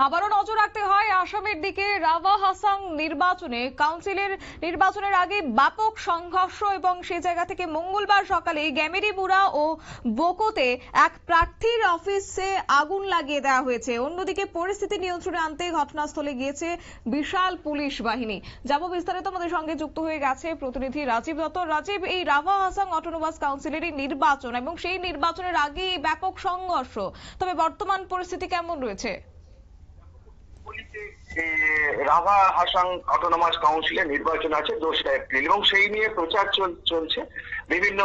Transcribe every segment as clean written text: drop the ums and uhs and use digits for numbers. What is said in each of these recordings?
আবারও নজর রাখতে হয় আসামের দিকে। রাভা হাসাং নির্বাচনের আগে ব্যাপক সংঘর্ষ এবং সেই জায়গা থেকে মঙ্গলবার সকালে গ্যামেরিমুড়া ও বোকোতে এক প্রার্থীর অফিসে আগুন লাগিয়ে দেওয়া হয়েছে। অন্যদিকে পরিস্থিতি নিয়ন্ত্রণে আনতে ঘটনাস্থলে গিয়েছে বিশাল পুলিশ বাহিনী। যাবো বিস্তারিত, আমাদের সঙ্গে যুক্ত হয়ে গেছে প্রতিনিধি রাজীব দত্ত। রাজীব, এই রাভা হাসাং অটোনোমাস কাউন্সিলের নির্বাচন এবং সেই নির্বাচনের আগে ব্যাপক সংঘর্ষ, তবে বর্তমান পরিস্থিতি কেমন রয়েছে? রাভা হাসাং অটোনমাস কাউন্সিলের নির্বাচন আছে 2রা এপ্রিল এবং সেই নিয়ে প্রচার চলছে। বিভিন্ন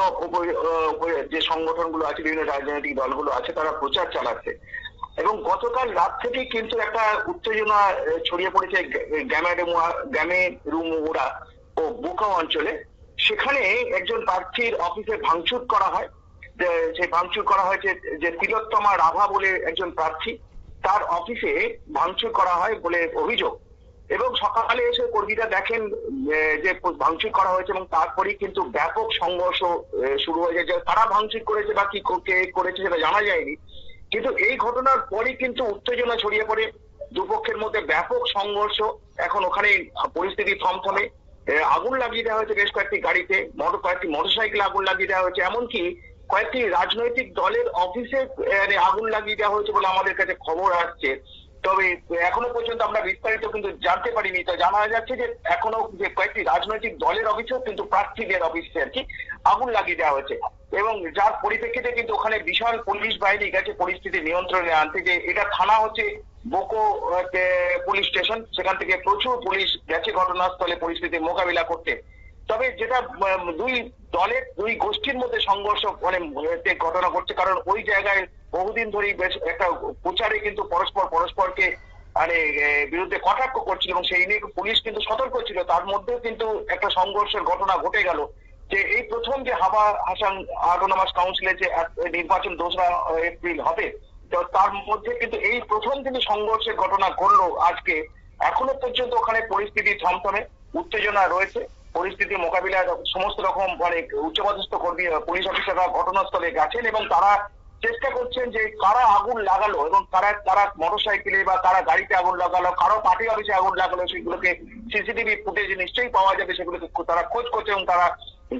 যে সংগঠনগুলো আছে, বিভিন্ন রাজনৈতিক দলগুলো আছে, তারা প্রচার চালাচ্ছে এবং গতকাল রাত থেকেই কিন্তু একটা উত্তেজনা ছড়িয়ে পড়েছে গ্যামেরুমুড়া ও বোকাও অঞ্চলে। সেখানে একজন প্রার্থীর অফিসে ভাঙচুর করা হয়। সেই ভাঙচুর করা হয়েছে যে তিলোত্তমা রাভা বলে একজন প্রার্থী, তার অফিসে ভাঙচুর করা হয় বলে অভিযোগ। এবং সকালে এসে কর্মীরা দেখেন যে ভাঙচুর করা হয়েছে এবং তারপরেই কিন্তু ব্যাপক সংঘর্ষ শুরু হয়ে যায়। তারা ভাঙচুর করেছে বা কি করেছে সেটা জানা যায়নি, কিন্তু এই ঘটনার পরই কিন্তু উত্তেজনা ছড়িয়ে পড়ে, দুপক্ষের মধ্যে ব্যাপক সংঘর্ষ। এখন ওখানে পরিস্থিতি থমথমে। আগুন লাগিয়ে দেওয়া হয়েছে বেশ কয়েকটি গাড়িতে, কয়েকটি মোটরসাইকেলে আগুন লাগিয়ে দেওয়া হয়েছে, এমনকি কয়েকটি রাজনৈতিক দলের অফিসে আগুন লাগিয়ে দেওয়া হয়েছে বলে আমাদের কাছে খবর আসছে। তবে এখনো পর্যন্ত আমরা বিস্তারিত কিন্তু জানতে পারিনি। তো জানা যাচ্ছে যে এখনো যে কয়েকটি রাজনৈতিক দলের অফিসেও কিন্তু প্রার্থীদের অফিসে আর কি আগুন লাগিয়ে দেওয়া হয়েছে এবং যার পরিপ্রেক্ষিতে কিন্তু ওখানে বিশাল পুলিশ বাহিনী গেছে পরিস্থিতি নিয়ন্ত্রণে আনতে। যে এটা থানা হচ্ছে বোকো পুলিশ স্টেশন, সেখান থেকে প্রচুর পুলিশ গেছে ঘটনাস্থলে পরিস্থিতি মোকাবিলা করতে। তবে যেটা দুই গোষ্ঠীর মধ্যে সংঘর্ষ ঘটনা ঘটছে, কারণ ওই জায়গায় বহুদিন ধরেই বেশ একটা প্রচারে কিন্তু পরস্পরকে বিরুদ্ধে কটাক্ষ করছিল এবং সেই নিয়ে পুলিশ কিন্তু সতর্ক ছিল। তার মধ্যেও কিন্তু একটা সংঘর্ষের ঘটনা ঘটে গেল। যে এই প্রথম যে রাভা হাসাং অটোনমাস কাউন্সিলে যে নির্বাচন 2রা এপ্রিল হবে, তো তার মধ্যে কিন্তু এই প্রথম তিনি সংঘর্ষের ঘটনা ঘটলো আজকে। এখনো পর্যন্ত ওখানে পরিস্থিতি থমথমে, উত্তেজনা রয়েছে। পরিস্থিতি মোকাবিলার সমস্ত রকম উচ্চপদস্থ কর্মী পুলিশ অফিসাররা ঘটনাস্থলে গেছেন এবং তারা চেষ্টা করছেন যে কারা আগুন লাগালো এবং কারা মোটরসাইকেলে বা কারা গাড়িতে আগুন লাগালো, কারো পার্টি অফিসে আগুন লাগালো, সেগুলোকে সিসিটিভি ফুটেজ নিশ্চয়ই পাওয়া যাবে, সেগুলোকে তারা খোঁজ করছে এবং তারা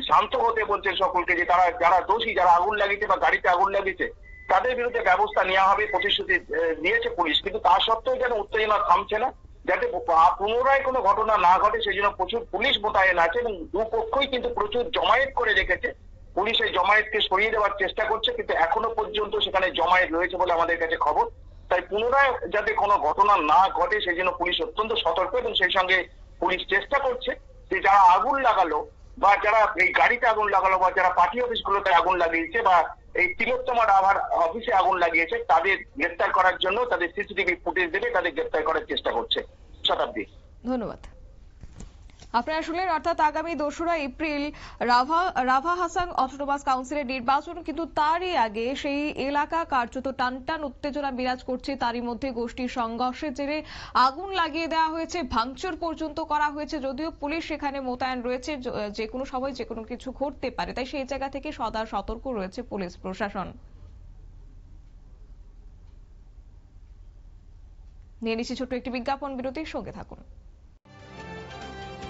শান্ত হতে বলছেন সকলকে যে তারা যারা দোষী, যারা আগুন লাগিয়েছে বা গাড়িতে আগুন লাগিয়েছে তাদের বিরুদ্ধে ব্যবস্থা নেওয়া হবে প্রতিশ্রুতি দিয়েছে পুলিশ। কিন্তু তা সত্ত্বেও যেন উত্তেজনা থামছে না, যাতে পুনরায় কোনো ঘটনা না ঘটে সেই জন্য প্রচুর পুলিশ মোতায়েন আছে এবং দুপক্ষই কিন্তু প্রচুর জমায়েত করে রেখেছে। পুলিশ এই জমায়েতকে সরিয়ে দেওয়ার চেষ্টা করছে, কিন্তু এখনো পর্যন্ত সেখানে জমায়েত রয়েছে বলে আমাদের কাছে খবর। তাই পুনরায় যাতে কোনো ঘটনা না ঘটে সেই জন্য পুলিশ অত্যন্ত সতর্ক এবং সেই সঙ্গে পুলিশ চেষ্টা করছে যে যারা আগুন লাগালো বা যারা এই গাড়িতে আগুন লাগালো বা যারা পার্টি অফিসগুলোতে আগুন লাগিয়েছে বা এই তিলোত্তমা রাভার অফিসে আগুন লাগিয়েছে তাদের গ্রেফতার করার জন্য তাদের সিসিটিভি ফুটেজ দেবে, তাদের গ্রেফতার করার চেষ্টা করছে। শতাব্দী, ধন্যবাদ। আপনারা শুনলেন, অর্থাৎ আগামী 2রা এপ্রিল রাভা হাসাং অটোনোমাস কাউন্সিলের নির্বাচন, কিন্তু তারই আগে সেই এলাকা কার্যত টানটান উত্তেজনা বিরাজ করছে। তারই মধ্যে গোষ্ঠীর সংঘর্ষের জেরে আগুন লাগিয়ে দেওয়া হয়েছে, ভাঙচুর পর্যন্ত করা হয়েছে। যদিও পুলিশ সেখানে মোতায়েন রয়েছে, যে কোনো সময় যে কোনো কিছু ঘটতে পারে, তাই সেই জায়গা থেকে সদা সতর্ক রয়েছে পুলিশ প্রশাসন। নিয়ে নিচ্ছি ছোট্ট একটি বিজ্ঞাপন বিরতির, সঙ্গে থাকুন।